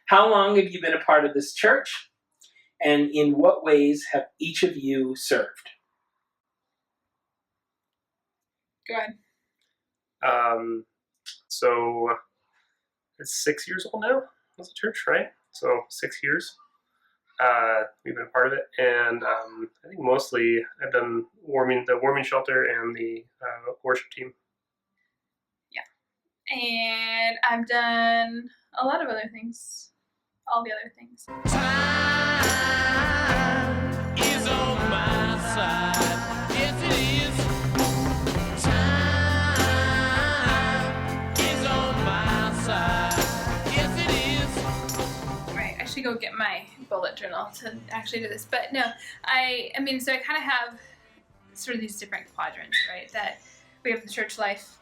How long have you been a part of this church? And in what ways have each of you served? Go ahead. So it's 6 years old now as a church, right? So 6 years. We've been a part of it, and I think mostly I've done the warming shelter and the worship team. Yeah, and I've done a lot of other things, all the other things. Time is on my side. Yes, it is. Time is on my side. Yes, it is. Right, I should go get my bullet journal to actually do this. But no, I mean, so I kind of have sort of these different quadrants, right? That we have the church life,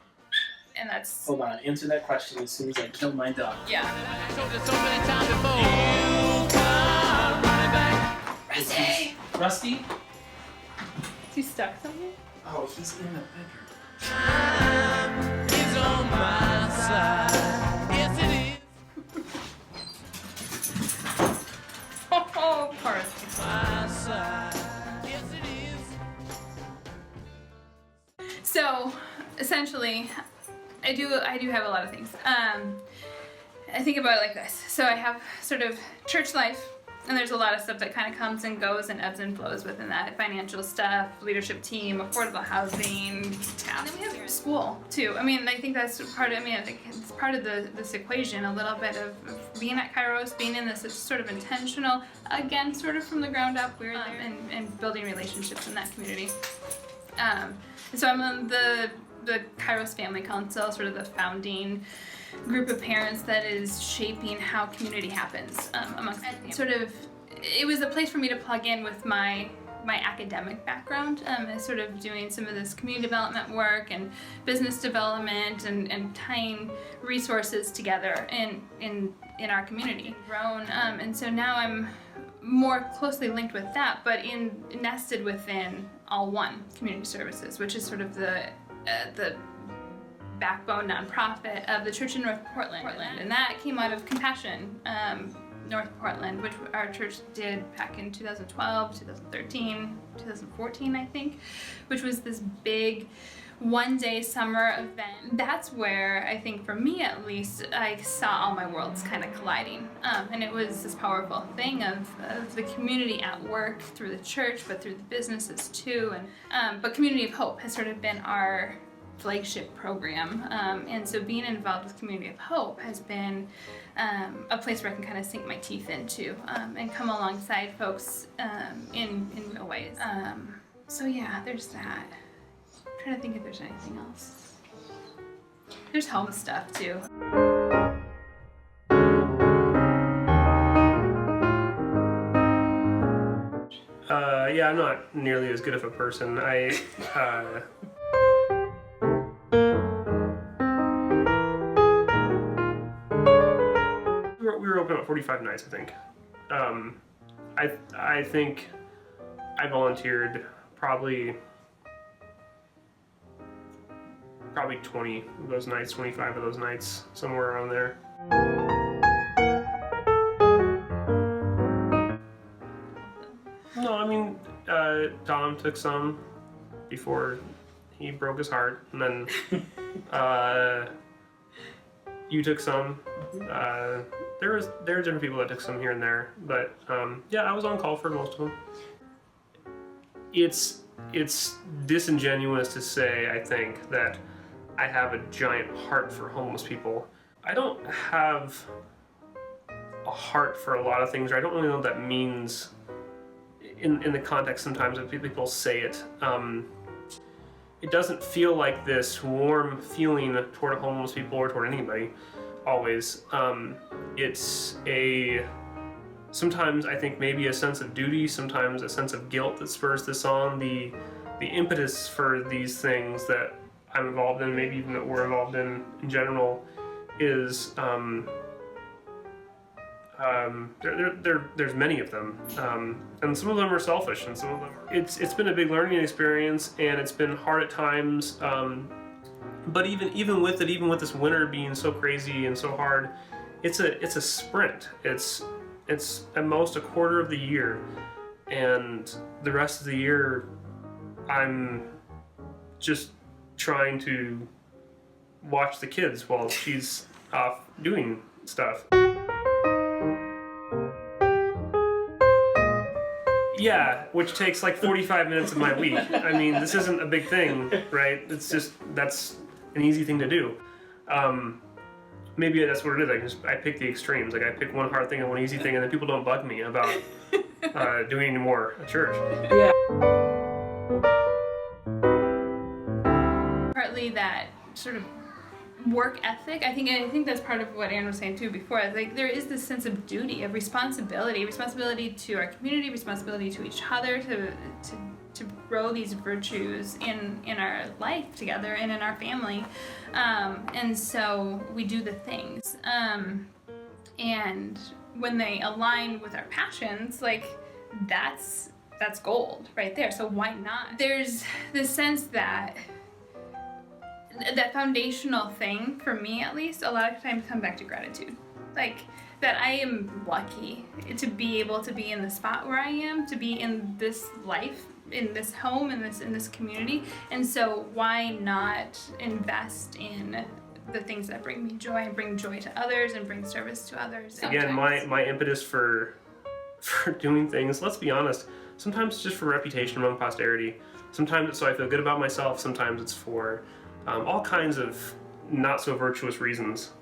and that's... Hold on, answer that question as soon as I kill my dog. Yeah. I told you so many times before. You come running back. Rusty! Rusty? Is he stuck somewhere? Oh, he's in the bedroom. Time is on my side. Yes, it is. Oh, poor Rusty. My side. Yes, it is. So, essentially, I do have a lot of things. I think about it like this. So I have sort of church life, and there's a lot of stuff that kind of comes and goes and ebbs and flows within that. Financial stuff, leadership team, affordable housing, and then we have school too. I mean, I think that's part of, I think it's part of this equation, a little bit of being at Kairos, being in this, it's sort of intentional, again, sort of from the ground up, we're there, and building relationships in that community. And so I'm on the Kairos Family Council, sort of the founding group of parents that is shaping how community happens amongst sort of, it was a place for me to plug in with my academic background, as sort of doing some of this community development work and business development and tying resources together in our community. Grown, and so now I'm more closely linked with that, but nested within All One Community Services, which is sort of the backbone nonprofit of the church in North Portland. And that came out of Compassion North Portland, which our church did back in 2012, 2013, 2014, I think, which was this big one-day summer event. That's where, I think for me at least, I saw all my worlds kind of colliding. And it was this powerful thing of the community at work through the church, but through the businesses too. And but Community of Hope has sort of been our flagship program. And so being involved with Community of Hope has been a place where I can kind of sink my teeth into and come alongside folks in real ways. So yeah, there's that. I'm trying to think if there's anything else. There's home stuff too. Yeah, I'm not nearly as good of a person. We were open about 45 nights, I think. I think I volunteered probably 20 of those nights, 25 of those nights, somewhere around there. No, I mean, Tom took some before he broke his heart, and then you took some. There were different people that took some here and there, but yeah, I was on call for most of them. It's disingenuous to say, I think, that I have a giant heart for homeless people. I don't have a heart for a lot of things, or I don't really know what that means in the context sometimes that people say it. It doesn't feel like this warm feeling toward homeless people or toward anybody, always. It's sometimes I think maybe a sense of duty, sometimes a sense of guilt that spurs this on. The impetus for these things that I'm involved in, maybe even that we're involved in general, is there's many of them, and some of them are selfish, and some of them are... It's been a big learning experience, and it's been hard at times. But even with it, even with this winter being so crazy and so hard, it's a sprint. It's at most a quarter of the year, and the rest of the year I'm just trying to watch the kids while she's off doing stuff. Yeah, which takes like 45 minutes of my week. I mean, this isn't a big thing, right? It's just, that's an easy thing to do. Maybe that's what it is. I pick the extremes. Like I pick one hard thing and one easy thing, and then people don't bug me about doing any more at church. Yeah. Partly that sort of work ethic. I think that's part of what Anne was saying too before. Like there is this sense of duty, of responsibility to our community, responsibility to each other, to grow these virtues in our life together and in our family. And so we do the things. And when they align with our passions, like that's gold right there. So why not? There's this sense that foundational thing, for me at least, a lot of times come back to gratitude. Like, that I am lucky to be able to be in the spot where I am, to be in this life, in this home, in this community. And so why not invest in the things that bring me joy and bring joy to others and bring service to others? Again, my impetus for doing things, let's be honest, sometimes it's just for reputation among posterity. Sometimes it's so I feel good about myself. Sometimes it's for all kinds of not so virtuous reasons.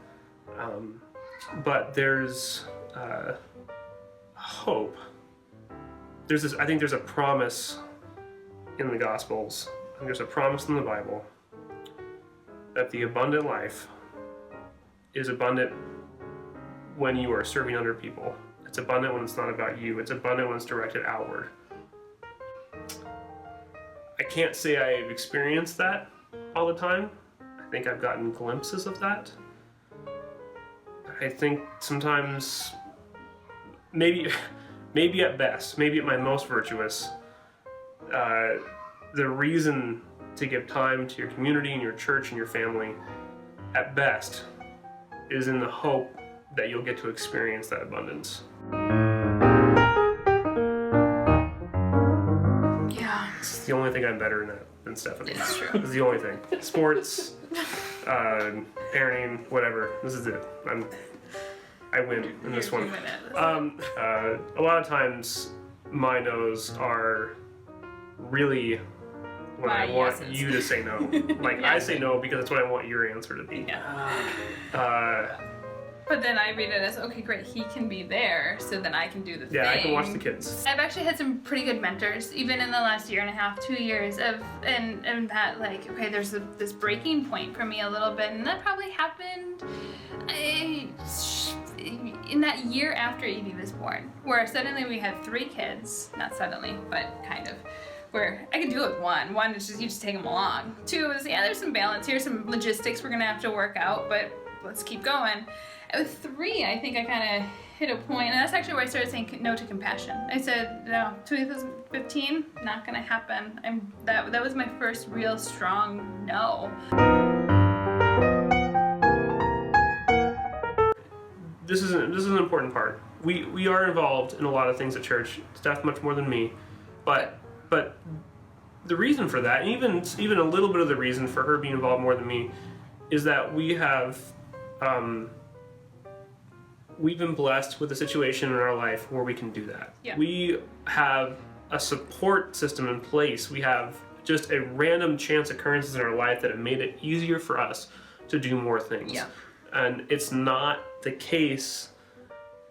But there's hope. I think there's a promise in the Gospels, and there's a promise in the Bible that the abundant life is abundant when you are serving other people. It's abundant when it's not about you. It's abundant when it's directed outward. I can't say I've experienced that all the time. I think I've gotten glimpses of that. I think sometimes, maybe at best, maybe at my most virtuous, the reason to give time to your community and your church and your family, at best, is in the hope that you'll get to experience that abundance. Yeah. It's the only thing I'm better in than Stephanie. It's true. It's the only thing. Sports, parenting, whatever. This is it. I win in this one. A lot of times my no's are really when My I want yeses. you to say no. Like Yeah. I say no because that's what I want your answer to be. Yeah. But then I read it as, okay, great, he can be there, so then I can do the thing. Yeah, I can watch the kids. I've actually had some pretty good mentors, even in the last year and a half, 2 years, and that, like, okay, there's this breaking point for me a little bit, and that probably happened in that year after Evie was born, where suddenly we had 3 kids, not suddenly, but kind of, where I could do it with one. One is just, you just take them along. 2 was, yeah, there's some balance here, some logistics we're gonna have to work out, but let's keep going. With 3, I think I kind of hit a point, and that's actually where I started saying no to compassion. I said, no, 2015, not gonna happen. That was my first real strong no. This is an important part. We are involved in a lot of things at church. Steph much more than me, but the reason for that, and even a little bit of the reason for her being involved more than me, is that we have. We've been blessed with a situation in our life where we can do that. Yeah. We have a support system in place. We have just a random chance occurrences in our life that have made it easier for us to do more things. Yeah. And it's not the case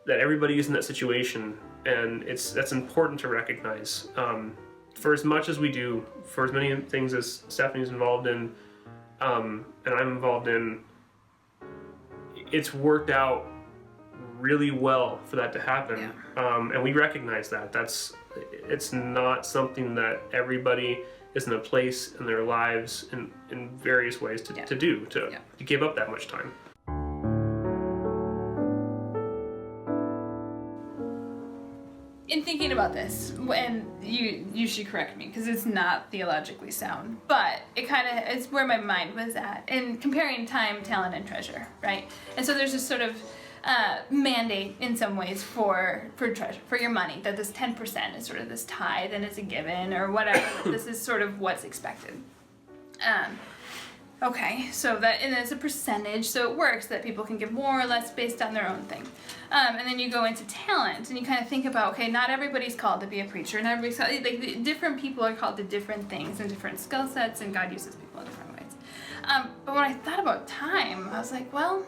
that everybody is in that situation, and that's important to recognize. For as much as we do, for as many things as Stephanie's involved in, and I'm involved in, it's worked out really well for that to happen. Yeah. And we recognize that. It's not something that everybody is in a place in their lives in various ways to give up that much time. In thinking about this, and you should correct me because it's not theologically sound, but it's where my mind was at in comparing time, talent, and treasure, right? And so there's this sort of mandate in some ways for treasure, for your money, that this 10% is sort of this tithe and it's a given or whatever. This is sort of what's expected. Okay, so that, and it's a percentage, so it works that people can give more or less based on their own thing. And then you go into talent, and you kind of think about, okay, not everybody's called to be a preacher, not everybody's called, like, different people are called to different things and different skill sets, and God uses people in different ways. But when I thought about time, I was like, well,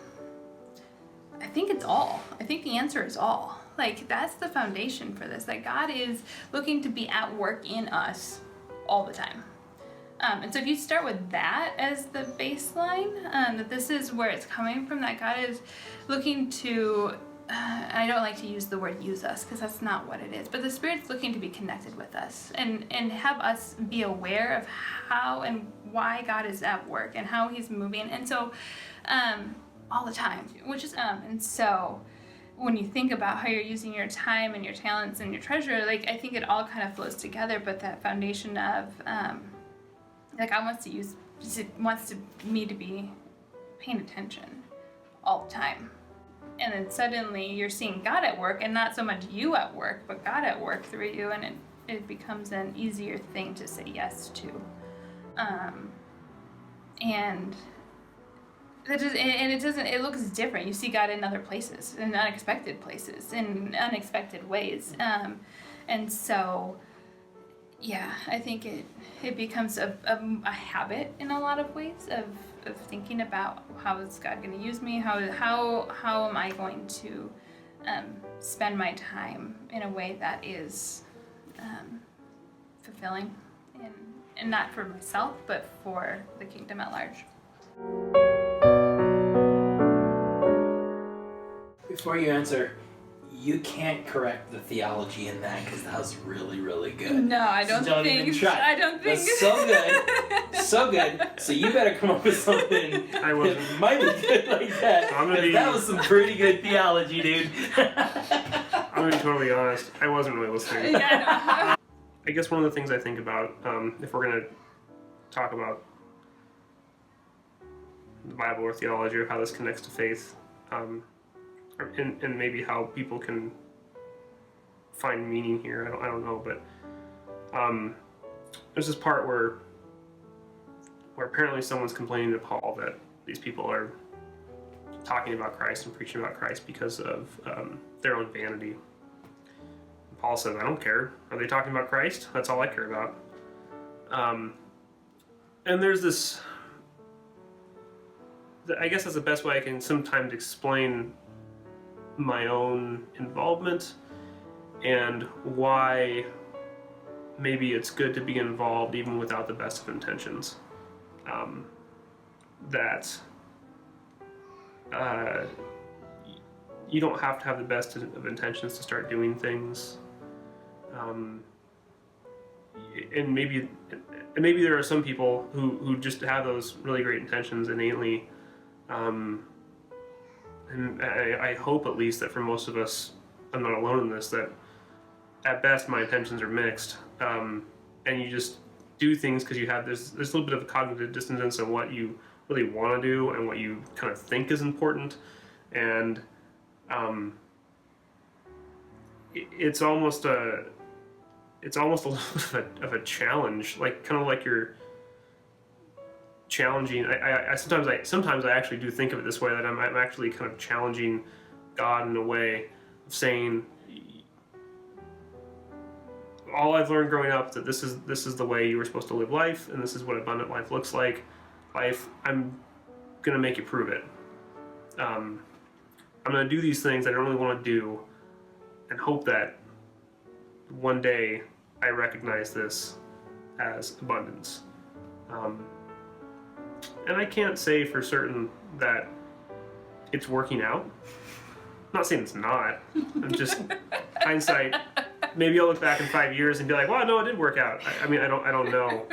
I think it's all. I think the answer is all. Like, that's the foundation for this, that God is looking to be at work in us all the time. And so if you start with that as the baseline, that this is where it's coming from, that God is looking to, I don't like to use the word use us, because that's not what it is, but the Spirit's looking to be connected with us and have us be aware of how and why God is at work and how he's moving. And so, all the time, which is, and so when you think about how you're using your time and your talents and your treasure, like, I think it all kind of flows together, but that foundation of, like, God wants me to be paying attention all the time. And then suddenly you're seeing God at work, and not so much you at work, but God at work through you, and it becomes an easier thing to say yes to. And that just, and it doesn't, it looks different. You see God in other places, in unexpected places, in unexpected ways. And so, yeah, I think it becomes a habit in a lot of ways of thinking about how is God going to use me, how am I going to spend my time in a way that is fulfilling and not for myself but for the kingdom at large. Before you answer, you can't correct the theology in that because that was really, really good. No, I don't So think. even try. I don't think. That's so good, so good. So you better come up with something I wasn't. that might be good like that. I'm gonna 'cause be- That was some pretty good theology, dude. I'm gonna be totally honest. I wasn't really listening. Yeah, I guess one of the things I think about, if we're gonna talk about the Bible or theology or how this connects to faith, and maybe how people can find meaning here. I don't know, but there's this part where apparently someone's complaining to Paul that these people are talking about Christ and preaching about Christ because of their own vanity. And Paul says, I don't care. Are they talking about Christ? That's all I care about. And there's this, I guess that's the best way I can sometimes explain my own involvement and why maybe it's good to be involved even without the best of intentions. That you don't have to have the best of intentions to start doing things. And maybe there are some people who just have those really great intentions innately. And I hope at least that for most of us, I'm not alone in this, that at best my intentions are mixed. And you just do things because you have there's a little bit of a cognitive dissonance on what you really want to do and what you kind of think is important. And it's almost a little bit of a challenge, like kind of like you're challenging. I sometimes I actually do think of it this way, that I'm actually kind of challenging God in a way of saying, all I've learned growing up that this is the way you were supposed to live life, and this is what abundant life looks like. I'm gonna make you prove it. I'm gonna do these things I don't really want to do, and hope that one day I recognize this as abundance. And I can't say for certain that it's working out. I'm not saying it's not. I'm just hindsight. Maybe I'll look back in 5 years and be like, "Well, no, it did work out." I mean, I don't know.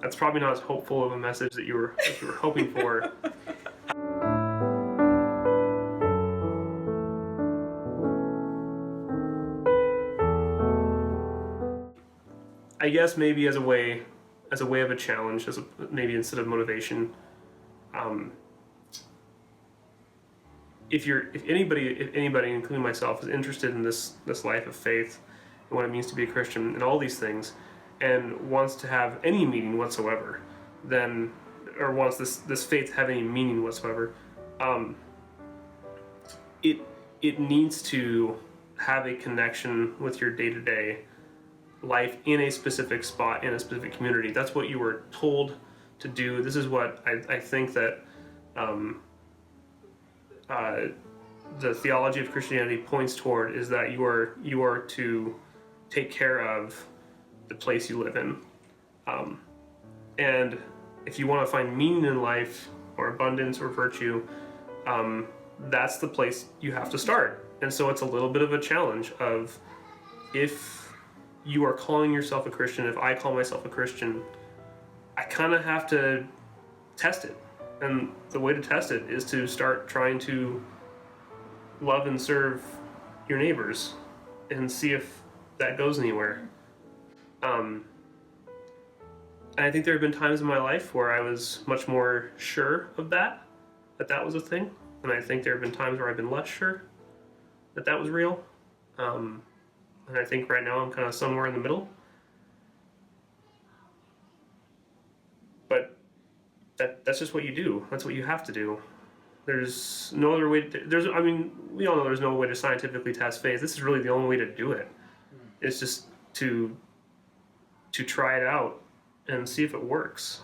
That's probably not as hopeful of a message that you were hoping for. I guess maybe as a way of a challenge, maybe instead of motivation, if anybody, including myself, is interested in this life of faith and what it means to be a Christian and all these things, and wants to have any meaning whatsoever, then, or wants this faith to have any meaning whatsoever, it needs to have a connection with your day-to-day life in a specific spot, in a specific community. That's what you were told to do. This is what I think that the theology of Christianity points toward, is that you are to take care of the place you live in. And if you want to find meaning in life, or abundance, or virtue, that's the place you have to start. And so it's a little bit of a challenge of, if you are calling yourself a Christian, if I call myself a Christian, I kind of have to test it. And the way to test it is to start trying to love and serve your neighbors and see if that goes anywhere. And I think there have been times in my life where I was much more sure of that was a thing. And I think there have been times where I've been less sure that was real. And I think right now I'm kind of somewhere in the middle. But that's just what you do. That's what you have to do. There's no other way we all know there's no way to scientifically test faith. This is really the only way to do it. It's just to try it out and see if it works.